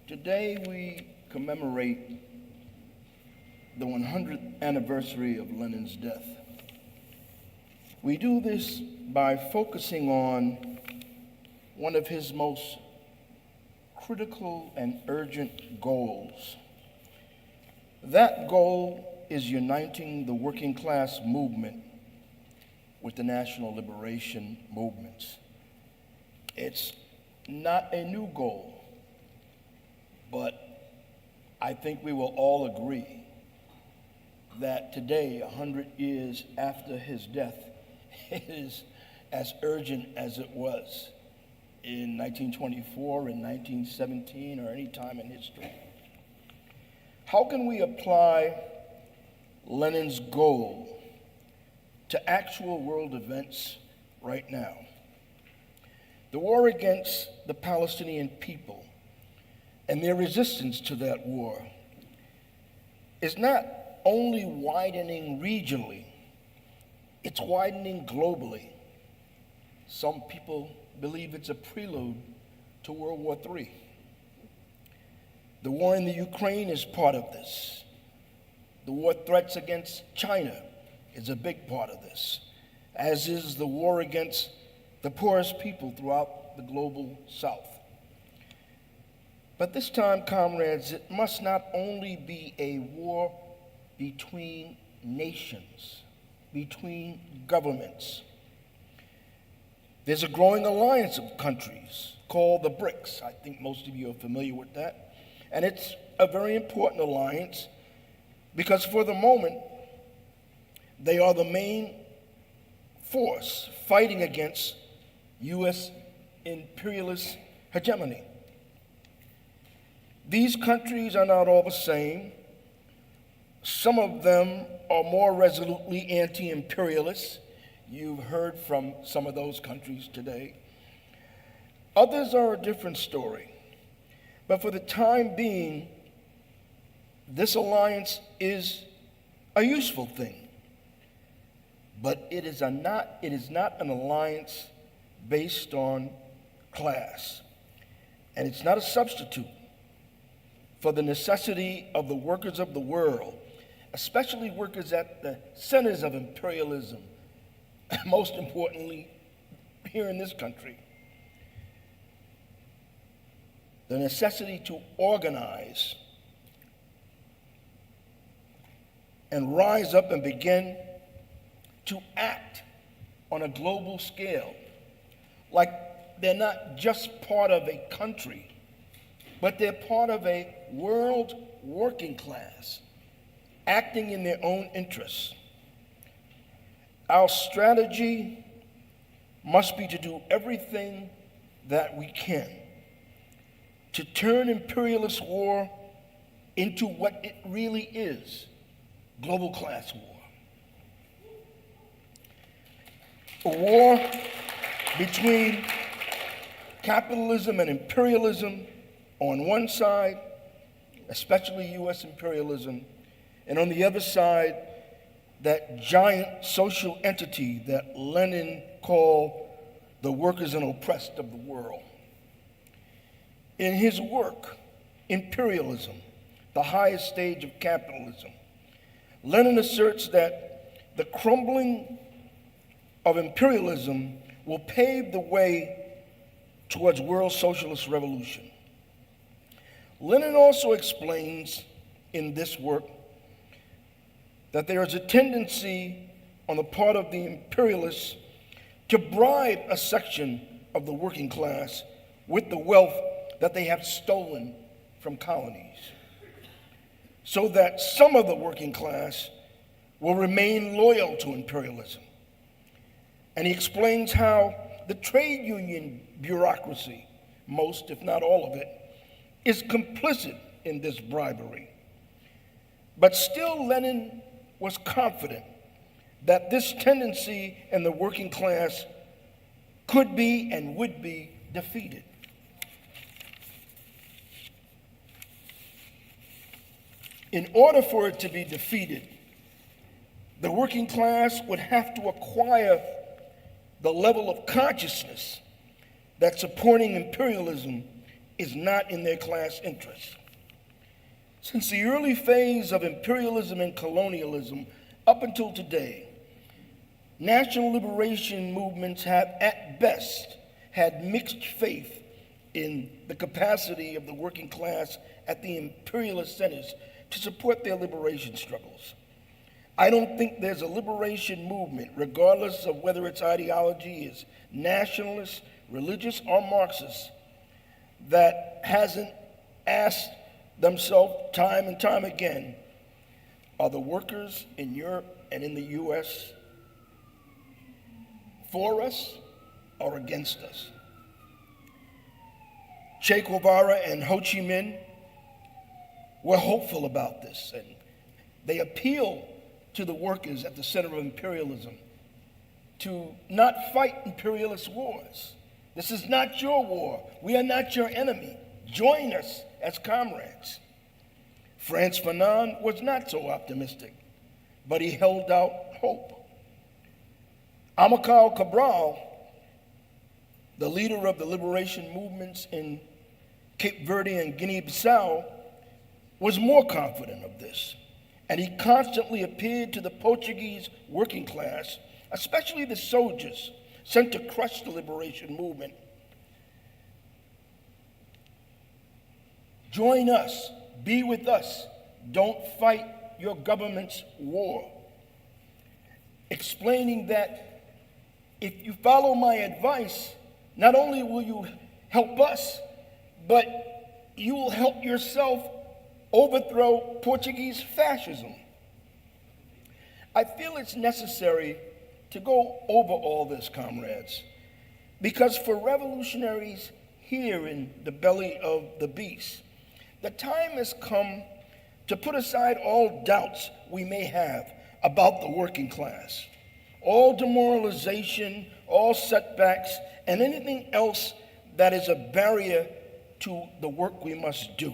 Today we commemorate the 100th anniversary of Lenin's death. We do this by focusing on one of his most critical and urgent goals. That goal is uniting the working class movement with the national liberation movements. It's not a new goal, but I think we will all agree that today, 100 years after his death, it is as urgent as it was in 1924, in 1917, or any time in history. How can we apply Lenin's goal to actual world events right now? The war against the Palestinian people and their resistance to that war is not only widening regionally, it's widening globally. Some people believe it's a prelude to World War III. The war in the Ukraine is part of this. The war threats against China is a big part of this, as is the war against the poorest people throughout the global South. But this time, comrades, it must not only be a war between nations, between governments. There's a growing alliance of countries called the BRICS. I think most of you are familiar with that. And it's a very important alliance because for the moment, they are the main force fighting against U.S. imperialist hegemony. These countries are not all the same. Some of them are more resolutely anti-imperialist. You've heard from some of those countries today. Others are a different story. But for the time being, this alliance is a useful thing. But it is not an alliance based on class. And it's not a substitute for the necessity of the workers of the world, especially workers at the centers of imperialism, most importantly, here in this country. The necessity to organize and rise up and begin to act on a global scale, like they're not just part of a country, but they're part of a world working class, acting in their own interests. Our strategy must be to do everything that we can to turn imperialist war into what it really is, global class war. A war between capitalism and imperialism on one side, especially U.S. imperialism, and on the other side, that giant social entity that Lenin called the workers and oppressed of the world. In his work, Imperialism, the highest stage of capitalism, Lenin asserts that the crumbling of imperialism will pave the way towards world socialist revolution. Lenin also explains in this work that there is a tendency on the part of the imperialists to bribe a section of the working class with the wealth that they have stolen from colonies, so that some of the working class will remain loyal to imperialism. And he explains how the trade union bureaucracy, most if not all of it, is complicit in this bribery. But still, Lenin was confident that this tendency in the working class could be and would be defeated. In order for it to be defeated, the working class would have to acquire the level of consciousness that supporting imperialism is not in their class interests. Since the early phase of imperialism and colonialism up until today, national liberation movements have at best had mixed faith in the capacity of the working class at the imperialist centers to support their liberation struggles. I don't think there's a liberation movement, regardless of whether its ideology is nationalist, religious, or Marxist, that hasn't asked themselves time and time again, are the workers in Europe and in the US for us or against us? Che Guevara and Ho Chi Minh were hopeful about this, and they appeal to the workers at the center of imperialism to not fight imperialist wars. This is not your war. We are not your enemy. Join us as comrades. Frantz Fanon was not so optimistic, but he held out hope. Amilcar Cabral, the leader of the liberation movements in Cape Verde and Guinea-Bissau, was more confident of this, and he constantly appealed to the Portuguese working class, especially the soldiers sent to crush the liberation movement. Join us, be with us, don't fight your government's war. Explaining that if you follow my advice, not only will you help us, but you will help yourself overthrow Portuguese fascism. I feel it's necessary to go over all this, comrades, because for revolutionaries here in the belly of the beast, the time has come to put aside all doubts we may have about the working class, all demoralization, all setbacks, and anything else that is a barrier to the work we must do.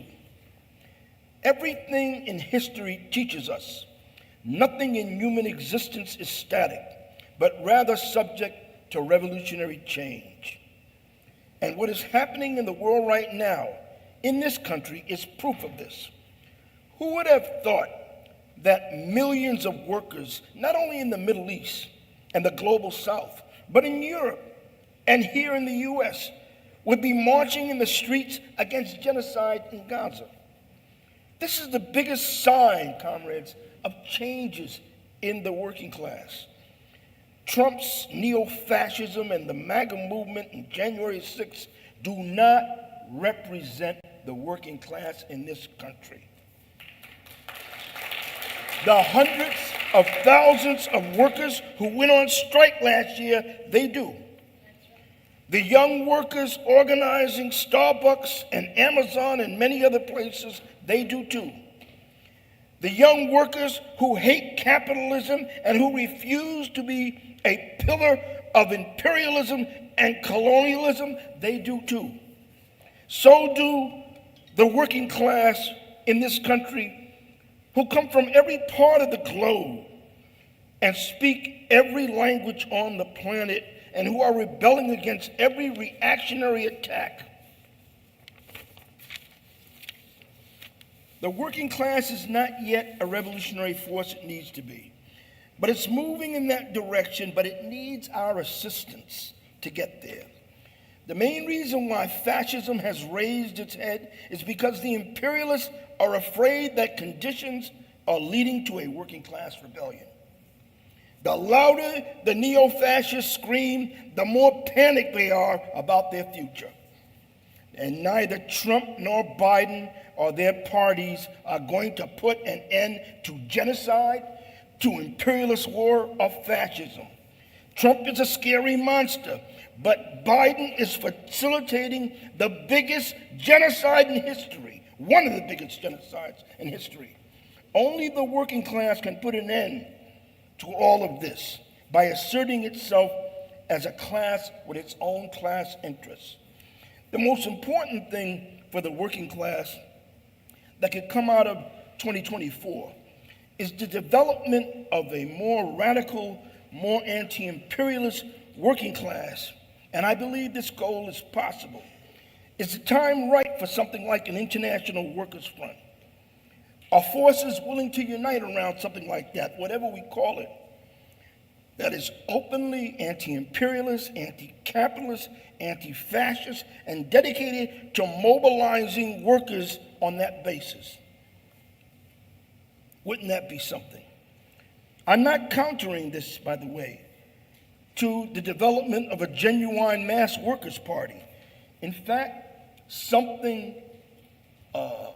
Everything in history teaches us nothing in human existence is static, but rather subject to revolutionary change. And what is happening in the world right now, in this country, is proof of this. Who would have thought that millions of workers, not only in the Middle East and the global South, but in Europe and here in the US, would be marching in the streets against genocide in Gaza? This is the biggest sign, comrades, of changes in the working class. Trump's neo-fascism and the MAGA movement in January 6th do not represent the working class in this country. The hundreds of thousands of workers who went on strike last year, they do. The young workers organizing Starbucks and Amazon and many other places, they do too. The young workers who hate capitalism and who refuse to be a pillar of imperialism and colonialism, they do too. So do the working class in this country who come from every part of the globe and speak every language on the planet and who are rebelling against every reactionary attack. The working class is not yet a revolutionary force it needs to be, but it's moving in that direction, but it needs our assistance to get there. The main reason why fascism has raised its head is because the imperialists are afraid that conditions are leading to a working class rebellion. The louder the neo-fascists scream, the more panicked they are about their future. And neither Trump nor Biden or their parties are going to put an end to genocide, to imperialist war, or fascism. Trump is a scary monster, but Biden is facilitating the biggest genocide in history, one of the biggest genocides in history. Only the working class can put an end to all of this by asserting itself as a class with its own class interests. The most important thing for the working class that could come out of 2024 is the development of a more radical, more anti-imperialist working class, and I believe this goal is possible. Is the time right for something like an international workers' front? Are forces willing to unite around something like that, whatever we call it, that is openly anti-imperialist, anti-capitalist, anti-fascist, and dedicated to mobilizing workers on that basis? Wouldn't that be something? I'm not countering this, by the way, to the development of a genuine mass workers' party. In fact, something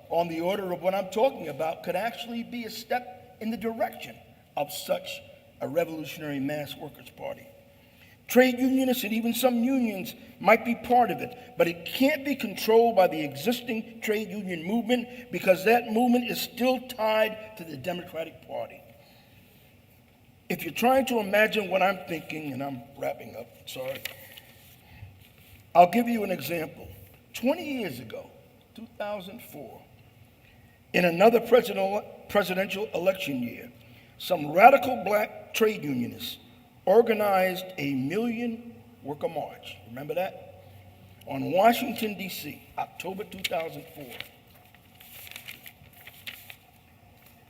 on the order of what I'm talking about could actually be a step in the direction of such a revolutionary mass workers' party. Trade unionists and even some unions might be part of it, but it can't be controlled by the existing trade union movement because that movement is still tied to the Democratic Party. If you're trying to imagine what I'm thinking, and I'm wrapping up, sorry, I'll give you an example. 20 years ago, 2004, in another presidential election year, some radical black trade unionists organized a million worker march. Remember that? On Washington, D.C., October 2004.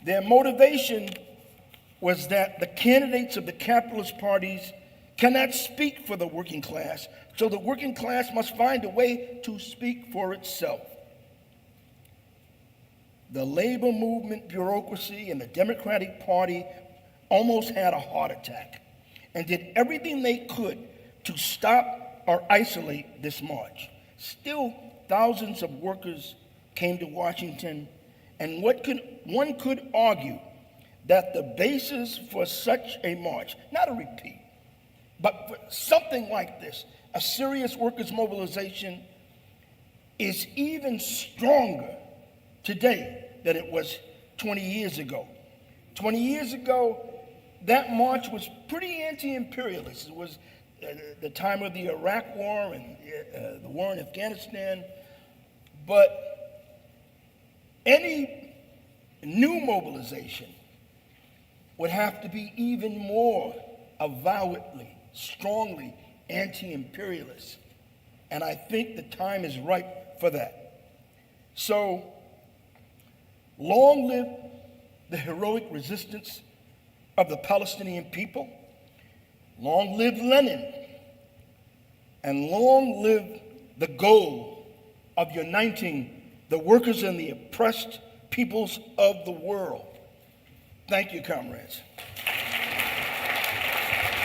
Their motivation was that the candidates of the capitalist parties cannot speak for the working class, so the working class must find a way to speak for itself. The labor movement bureaucracy and the Democratic Party almost had a heart attack and did everything they could to stop or isolate this march. Still, thousands of workers came to Washington, and one could argue that the basis for such a march, not a repeat, but for something like this, a serious workers' mobilization, is even stronger today than it was 20 years ago. 20 years ago, that march was pretty anti-imperialist. It was the time of the Iraq War and the war in Afghanistan. But any new mobilization would have to be even more avowedly, strongly anti-imperialist. And I think the time is ripe for that. So, long live the heroic resistance of the Palestinian people. Long live Lenin. And long live the goal of uniting the workers and the oppressed peoples of the world. Thank you, comrades.